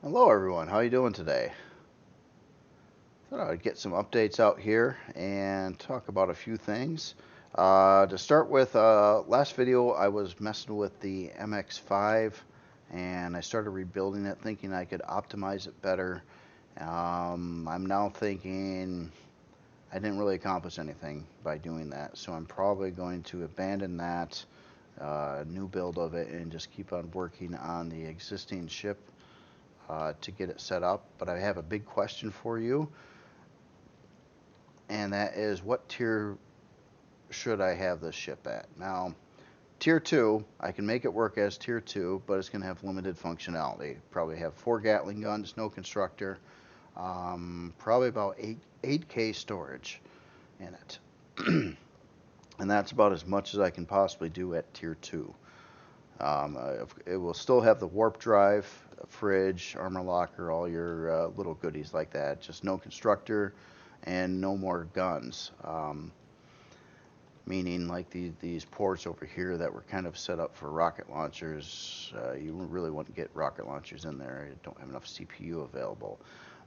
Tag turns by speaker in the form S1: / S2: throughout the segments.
S1: Hello everyone, how you doing today? Thought I'd get some updates out here and talk about a few things. To start with, last video I was messing with the MX5 and I started rebuilding it thinking I could optimize it better. I'm now thinking I didn't really accomplish anything by doing that, so I'm probably going to abandon that new build of it and just keep on working on the existing ship to get it set up. But I have a big question for you, and that is what tier should I have this ship at? Now, tier 2, I can make it work as tier 2, but it's going to have limited functionality. Probably have 4 Gatling guns, no constructor, probably about 8K storage in it. And that's about as much as I can possibly do at tier 2. It will still have the warp drive, fridge, armor locker, all your little goodies like that. Just no constructor and no more guns. Meaning like these ports over here that were kind of set up for rocket launchers. You really wouldn't get rocket launchers in there. You don't have enough CPU available.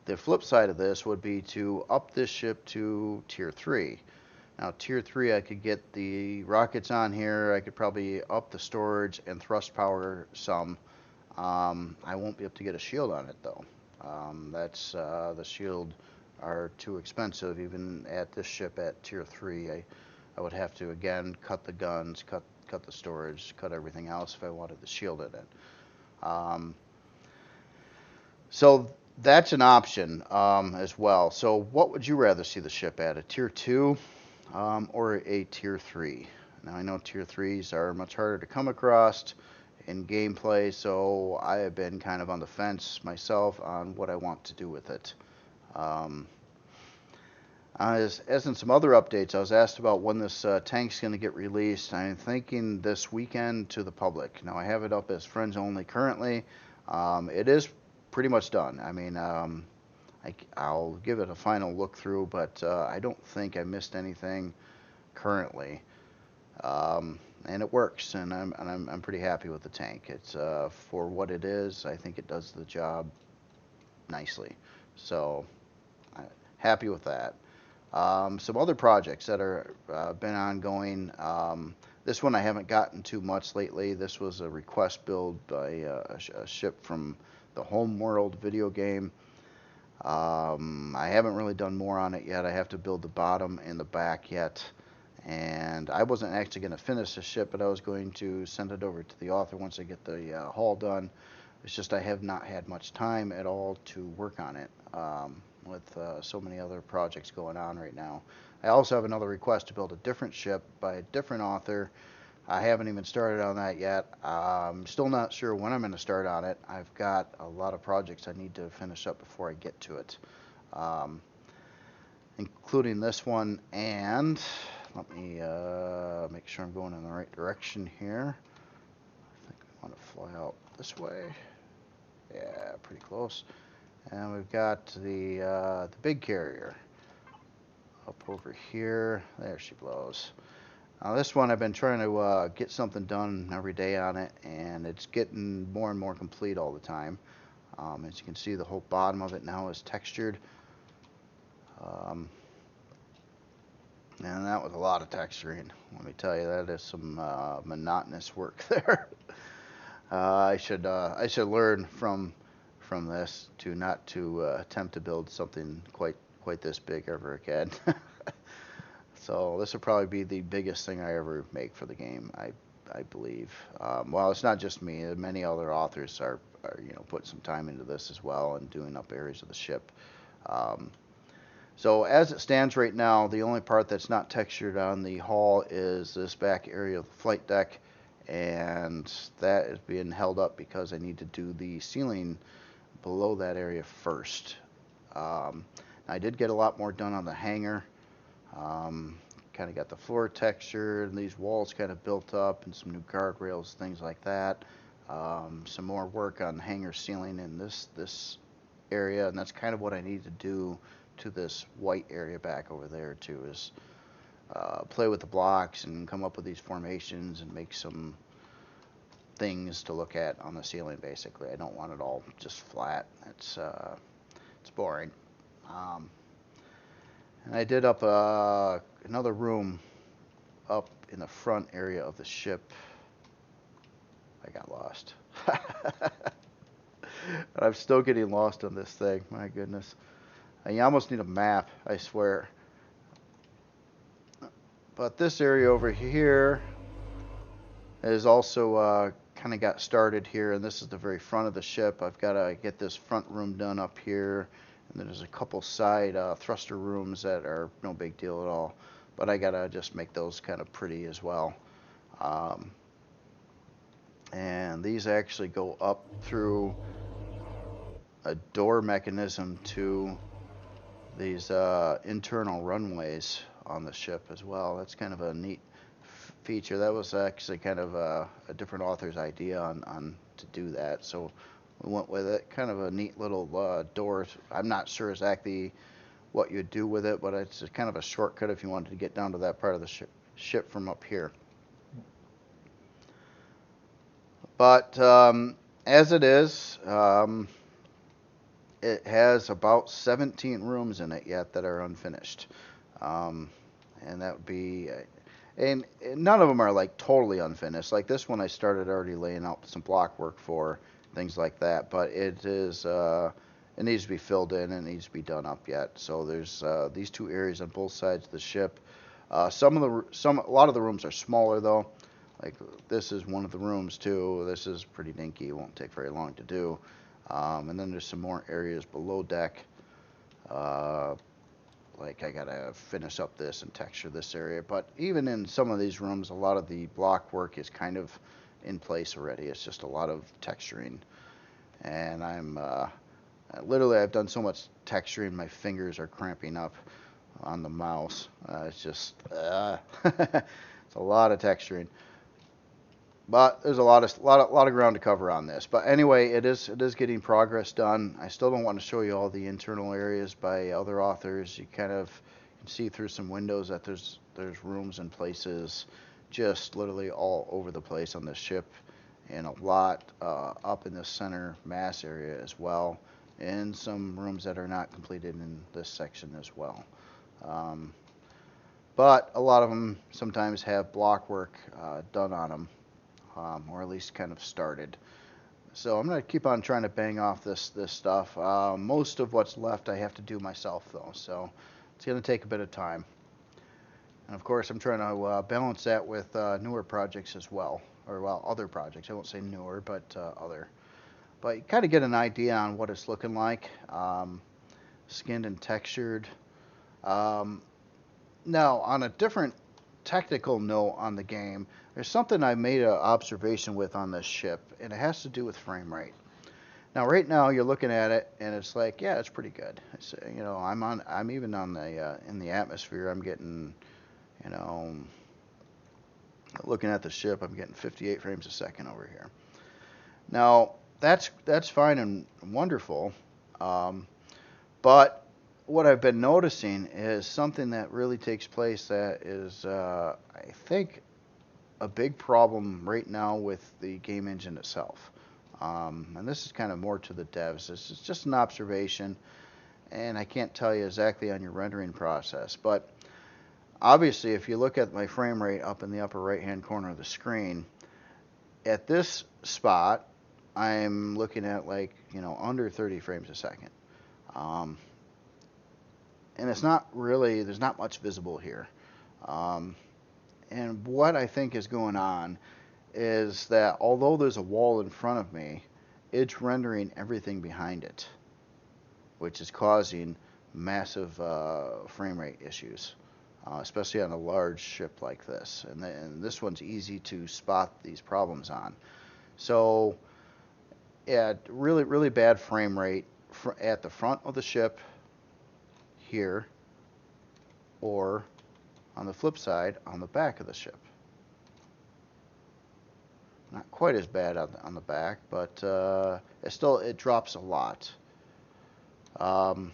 S1: The flip side of this would be to up this ship to tier 3. Now, tier 3, I could get the rockets on here. I could probably up the storage and thrust power some. I won't be able to get a shield on it, though. The shield are too expensive, even at this ship at tier 3. I would have to, again, cut the guns, cut the storage, cut everything else if I wanted the shield in it. So that's an option as well. So what would you rather see the ship at, a tier 2 or a tier 3? Now I know tier 3s are much harder to come across in gameplay, so I have been kind of on the fence myself on what I want to do with it. Um, as in some other updates, I was asked about when this tank's going to get released. I'm thinking this weekend to the public. Now I have it up as friends only currently. It is pretty much done. I mean, I'll give it a final look through, but I don't think I missed anything currently. And it works, and I'm pretty happy with the tank. It's for what it is. I think it does the job nicely. So happy with that. Some other projects that are been ongoing. This one I haven't gotten too much lately. This was a request build by a ship from the Homeworld video game. I haven't really done more on it yet. I have to build the bottom and the back yet. And I wasn't actually going to finish the ship, but I was going to send it over to the author once I get the hull done. It's just I have not had much time at all to work on it with so many other projects going on right now. I also have another request to build a different ship by a different author. I haven't even started on that yet. I'm still not sure when I'm going to start on it. I've got a lot of projects I need to finish up before I get to it, um, including this one. And let me make sure I'm going in the right direction here. I think I want to fly out this way. Yeah, pretty close. And we've got the big carrier up over here. There she blows. Now this one I've been trying to get something done every day on it, and it's getting more and more complete all the time. As you can see, the whole bottom of it now is textured. Um, and that was a lot of texturing. Let me tell you, that is some monotonous work there. I should learn from this to not to attempt to build something quite this big ever again. So this will probably be the biggest thing I ever make for the game, I believe. Well, it's not just me. Many other authors are putting some time into this as well and doing up areas of the ship. Um, so as it stands right now, the only part that's not textured on the hull is this back area of the flight deck, and that is being held up because I need to do the ceiling below that area first. I did get a lot more done on the hangar. Kind of got the floor textured and these walls kind of built up and some new guardrails, things like that. Some more work on hangar ceiling in this area, and that's kind of what I need to do to this white area back over there too, is play with the blocks and come up with these formations and make some things to look at on the ceiling. Basically, I don't want it all just flat. It's boring. Um, and I did up another room up in the front area of the ship. I got lost. I'm still getting lost on this thing. My goodness. You almost need a map, I swear. But this area over here is also kind of got started here, and this is the very front of the ship. I've got to get this front room done up here, and then there's a couple side thruster rooms that are no big deal at all. But I got to just make those kind of pretty as well. And these actually go up through a door mechanism to these internal runways on the ship as well. That's kind of a neat feature. That was actually kind of a different author's idea on to do that, so we went with it. Kind of a neat little door. I'm not sure exactly what you'd do with it, but it's kind of a shortcut if you wanted to get down to that part of the ship from up here. But as it is, it has about 17 rooms in it yet that are unfinished. And that would be, and none of them are like totally unfinished. Like this one I started already laying out some block work for, things like that. But it is, it needs to be filled in and it needs to be done up yet. So there's these two areas on both sides of the ship. A lot of the rooms are smaller though. Like this is one of the rooms too. This is pretty dinky. It won't take very long to do. And then there's some more areas below deck. Like I gotta finish up this and texture this area. But even in some of these rooms, a lot of the block work is kind of in place already. It's just a lot of texturing. And I'm literally, I've done so much texturing, my fingers are cramping up on the mouse. It's just, it's a lot of texturing. But there's a lot of ground to cover on this. But anyway, it is getting progress done. I still don't want to show you all the internal areas by other authors. You kind of can see through some windows that there's rooms and places just literally all over the place on this ship, and a lot up in the center mass area as well, and some rooms that are not completed in this section as well. But a lot of them sometimes have block work done on them. Or at least kind of started. So I'm going to keep on trying to bang off this stuff. Most of what's left I have to do myself though, so it's going to take a bit of time. And of course I'm trying to balance that with newer projects as well, or well, other projects. I won't say newer, but other. But you kind of get an idea on what it's looking like, skinned and textured. Now on a different technical note on the game, there's something I made an observation with on this ship, and it has to do with frame rate. Now, right now you're looking at it, and it's like, yeah, it's pretty good. It's, you know, I'm even on the in the atmosphere. I'm getting, you know, looking at the ship, I'm getting 58 frames a second over here. Now, that's fine and wonderful, but what I've been noticing is something that really takes place that is, I think, a big problem right now with the game engine itself. And this is kind of more to the devs. This is just an observation, and I can't tell you exactly on your rendering process. But obviously, if you look at my frame rate up in the upper right-hand corner of the screen, at this spot, I'm looking at like, you know, under 30 frames a second. And it's not really, there's not much visible here. And what I think is going on is that although there's a wall in front of me, it's rendering everything behind it, which is causing massive frame rate issues, especially on a large ship like this. And this one's easy to spot these problems on. So, yeah, really bad frame rate at the front of the ship here, or on the flip side, on the back of the ship. Not quite as bad on the back, but it drops a lot. And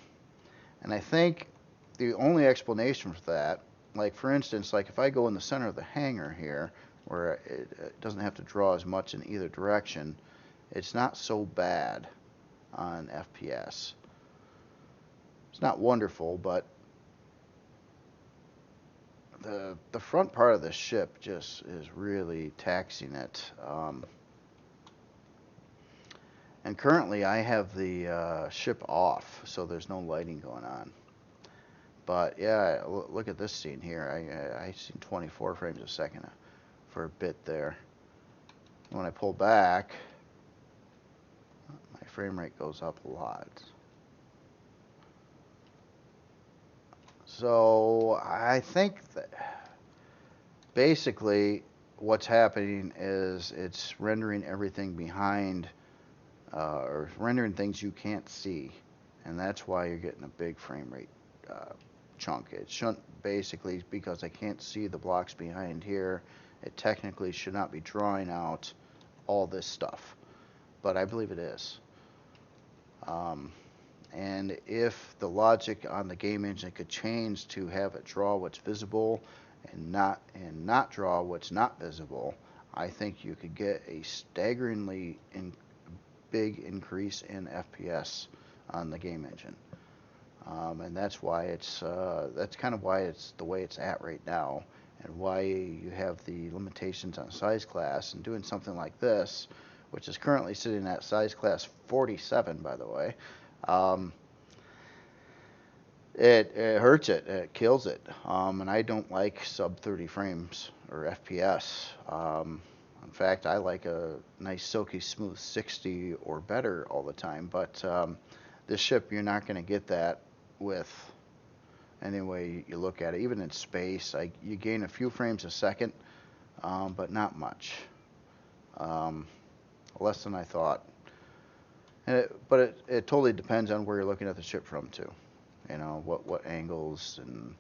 S1: I think the only explanation for that, like for instance, like if I go in the center of the hangar here, where it doesn't have to draw as much in either direction, it's not so bad on FPS. It's not wonderful, but the front part of the ship just is really taxing it. And currently I have the ship off, so there's no lighting going on. But yeah, look at this scene here. I seen 24 frames a second for a bit there. When I pull back, my frame rate goes up a lot. So I think that basically what's happening is it's rendering everything behind, or rendering things you can't see, and that's why you're getting a big frame rate chunk. It shouldn't, basically, because I can't see the blocks behind here, it technically should not be drawing out all this stuff, but I believe it is. And if the logic on the game engine could change to have it draw what's visible and not draw what's not visible, I think you could get a staggeringly big increase in FPS on the game engine. And that's why that's kind of why it's the way it's at right now, and why you have the limitations on size class. And doing something like this, which is currently sitting at size class 47, by the way, it hurts it kills it. And I don't like sub 30 frames or FPS. In fact, I like a nice silky smooth 60 or better all the time, but this ship, you're not going to get that with any way you look at it. Even in space, you gain a few frames a second, but not much. Less than I thought. But it totally depends on where you're looking at the ship from too. You know, what angles and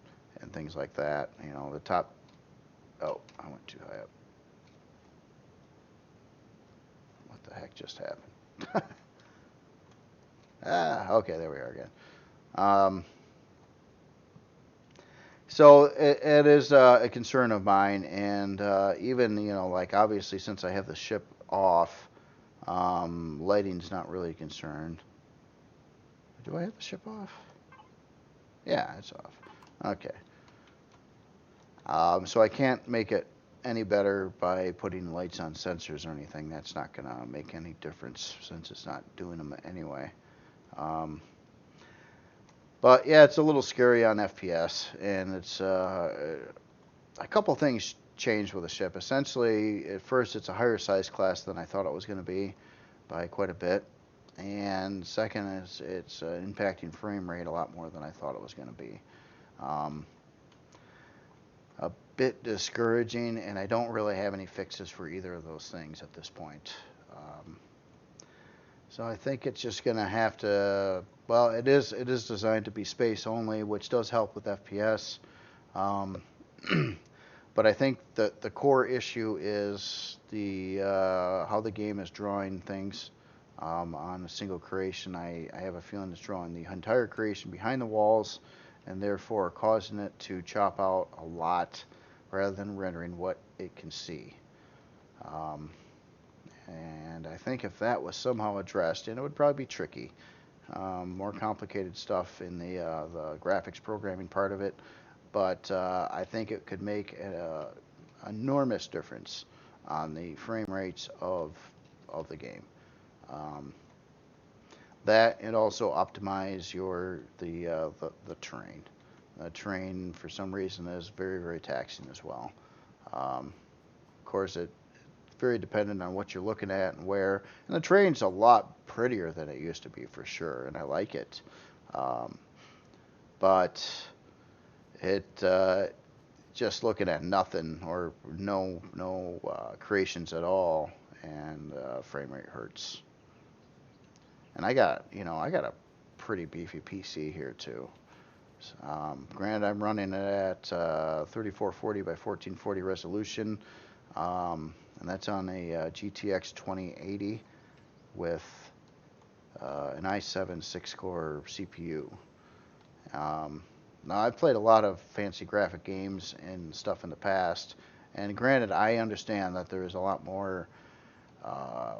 S1: things like that. You know, the top. Oh, I went too high up. What the heck just happened? Okay, there we are again. So it is a concern of mine, and even, you know, like, obviously, since I have the ship off, lighting's not really a concern. Do I have the ship off? Yeah, it's off. Okay. So I can't make it any better by putting lights on sensors or anything. That's not going to make any difference since it's not doing them anyway. But yeah, it's a little scary on FPS, and it's a couple things changed with the ship. Essentially, at first, it's a higher size class than I thought it was going to be by quite a bit. And second is it's impacting frame rate a lot more than I thought it was going to be. A bit discouraging, and I don't really have any fixes for either of those things at this point. So I think it's just going to have to, well, it is designed to be space only, which does help with FPS. But I think that the core issue is the how the game is drawing things on a single creation. I have a feeling it's drawing the entire creation behind the walls, and therefore causing it to chop out a lot rather than rendering what it can see. And I think if that was somehow addressed, and it would probably be tricky, more complicated stuff in the graphics programming part of it, but I think it could make an enormous difference on the frame rates of the game. That, and also optimize the terrain. The terrain, for some reason, is very, very taxing as well. Of course, it's very dependent on what you're looking at and where. And the terrain's a lot prettier than it used to be, for sure, and I like it. But it just looking at nothing or no creations at all, and frame rate hurts. And I got a pretty beefy PC here too. Granted, I'm running it at 3440 by 1440 resolution, and that's on a GTX 2080 with an i7 6-core CPU. Now, I've played a lot of fancy graphic games and stuff in the past, And granted, I understand that there is a lot more uh,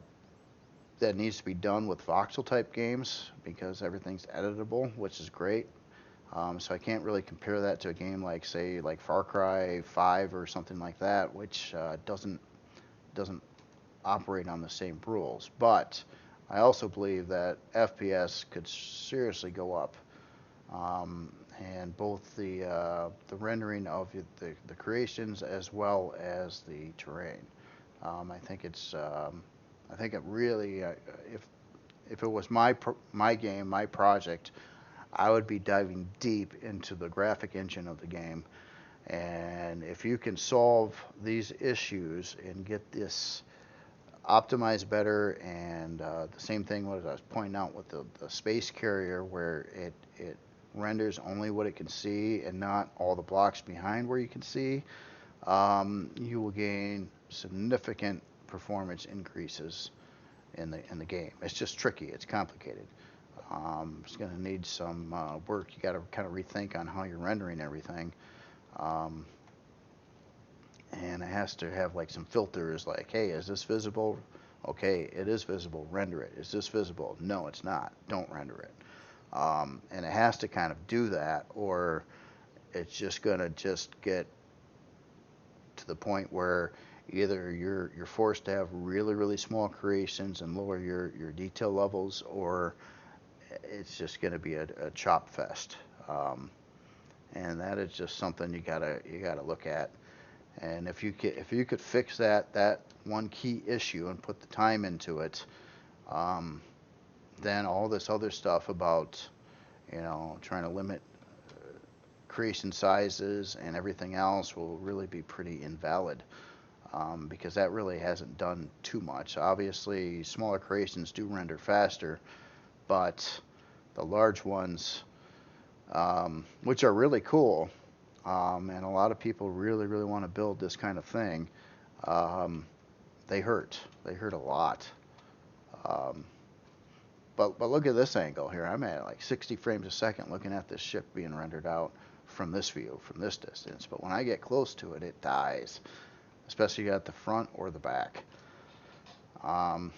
S1: that needs to be done with voxel type games because everything's editable, which is great. So I can't really compare that to a game like, say, like Far Cry 5 or something like that, which doesn't operate on the same rules. But I also believe that FPS could seriously go up, and both the rendering of the creations as well as the terrain. I think I think it really, if it was my game, my project, I would be diving deep into the graphic engine of the game. And if you can solve these issues and get this optimized better, and the same thing what I was pointing out with the space carrier, where it renders only what it can see and not all the blocks behind where you can see, you will gain significant performance increases in the game. It's just tricky. It's complicated. It's going to need some work. You got to kind of rethink on how you're rendering everything. Um, and it has to have like some filters like, hey, is this visible? Okay, it is visible. Render it. Is this visible? No, it's not. Don't render it. And it has to kind of do that, or it's just going to just get to the point where either you're forced to have really small creations and lower your detail levels, or it's just going to be a chop fest. And that is just something you gotta look at. And if you could fix that one key issue and put the time into it, um, then all this other stuff about trying to limit creation sizes and everything else will really be pretty invalid, because that really hasn't done too much. Obviously, smaller creations do render faster, but the large ones, which are really cool, and a lot of people really want to build this kind of thing, um, they hurt. They hurt a lot. Um, but look at this angle here. I'm at like 60 frames a second looking at this ship being rendered out from this view, from this distance. But when I get close to it, it dies, especially at the front or the back. Um,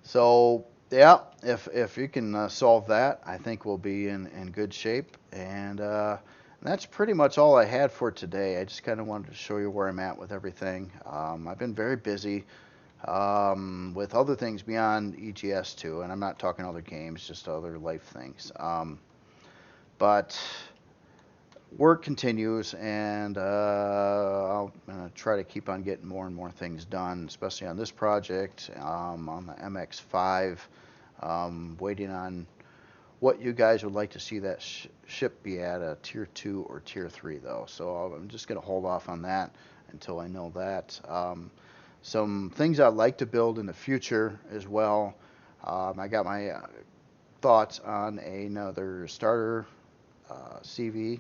S1: so yeah, if you can solve that, I think we'll be in good shape. And that's pretty much all I had for today. I just kind of wanted to show you where I'm at with everything. I've been very busy with other things beyond EGS too, and I'm not talking other games, just other life things. But work continues, and I'm going to try to keep on getting more and more things done, especially on this project, on the MX5. Waiting on what you guys would like to see that ship be at, a tier 2 or tier 3 though. So I'm just going to hold off on that until I know that. Some things I'd like to build in the future as well. I got my thoughts on another starter CV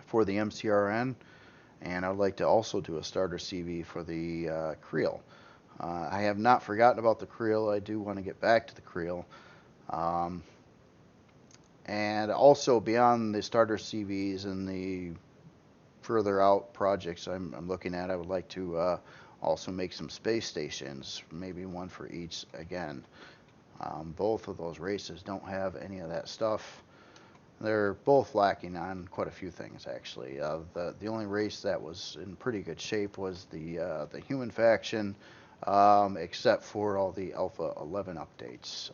S1: for the MCRN, and I'd like to also do a starter CV for the Creel. I have not forgotten about the Creel. I do want to get back to the Creel. And also beyond the starter CVs and the further out projects I'm looking at, I would like to also make some space stations, maybe one for each again. Both of those races don't have any of that stuff. They're both lacking on quite a few things, actually. The only race that was in pretty good shape was the human faction, except for all the Alpha 11 updates.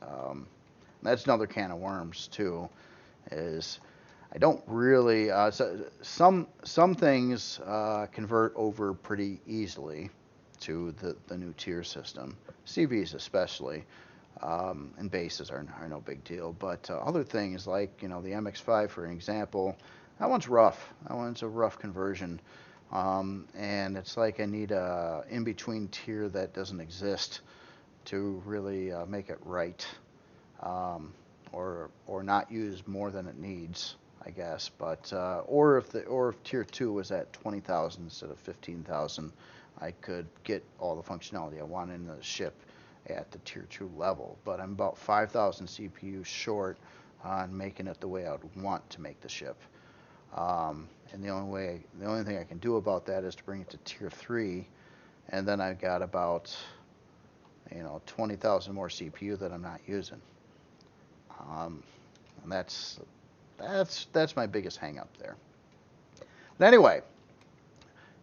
S1: That's another can of worms too. Is I don't really some things convert over pretty easily to the new tier system, CVs especially. And bases are no big deal, but other things like the MX5, for example, that one's rough. That one's a rough conversion, and it's like I need a in-between tier that doesn't exist to really make it right, or not use more than it needs, I guess. But or if tier 2 was at 20,000 instead of 15,000, I could get all the functionality I want in the ship at the tier 2 level. But I'm about 5,000 CPU short on making it the way I would want to make the ship. And the only thing I can do about that is to bring it to tier 3, and then I've got about 20,000 more CPU that I'm not using. And that's my biggest hang up there. But anyway,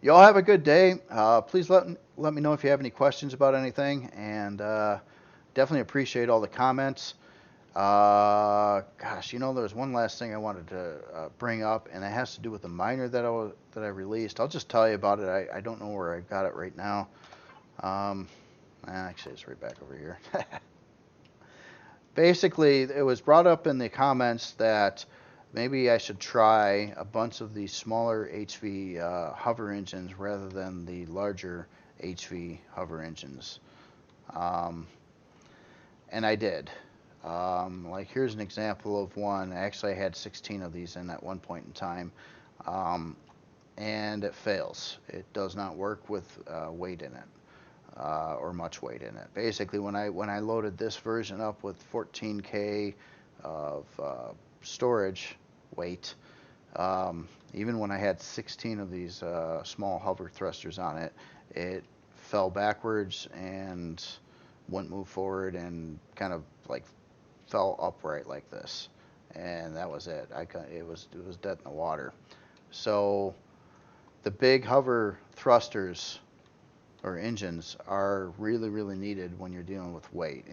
S1: y'all have a good day. Please let me know if you have any questions about anything, and definitely appreciate all the comments. Gosh, there's one last thing I wanted to bring up, and it has to do with the miner that I released. I'll just tell you about it. I don't know where I got it right now. Actually, it's right back over here. Basically, it was brought up in the comments that maybe I should try a bunch of these smaller HV hover engines rather than the larger HV hover engines. And I did. Like, here's an example of one. Actually, I had 16 of these in at one point in time. And it fails. It does not work with weight in it. Or much weight in it. Basically, when I loaded this version up with 14K of storage weight, even when I had 16 of these small hover thrusters on it, it fell backwards and wouldn't move forward and kind of like fell upright like this, and that was it. It was dead in the water. So the big hover thrusters or engines are really, really needed when you're dealing with weight.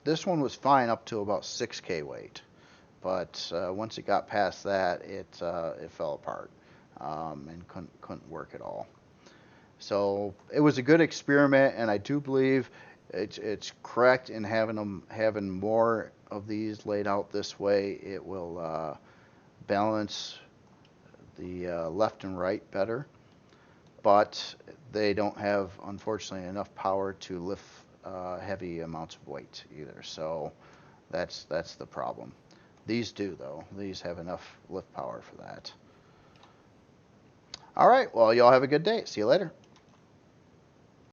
S1: This one was fine up to about 6K weight, but once it got past that, it fell apart and couldn't work at all. So it was a good experiment, and I do believe it's correct in having more of these laid out this way. It will balance the left and right better, but they don't have, unfortunately, enough power to lift heavy amounts of weight either. So that's the problem. These do, though. These have enough lift power for that. All right. Well, y'all have a good day. See you later.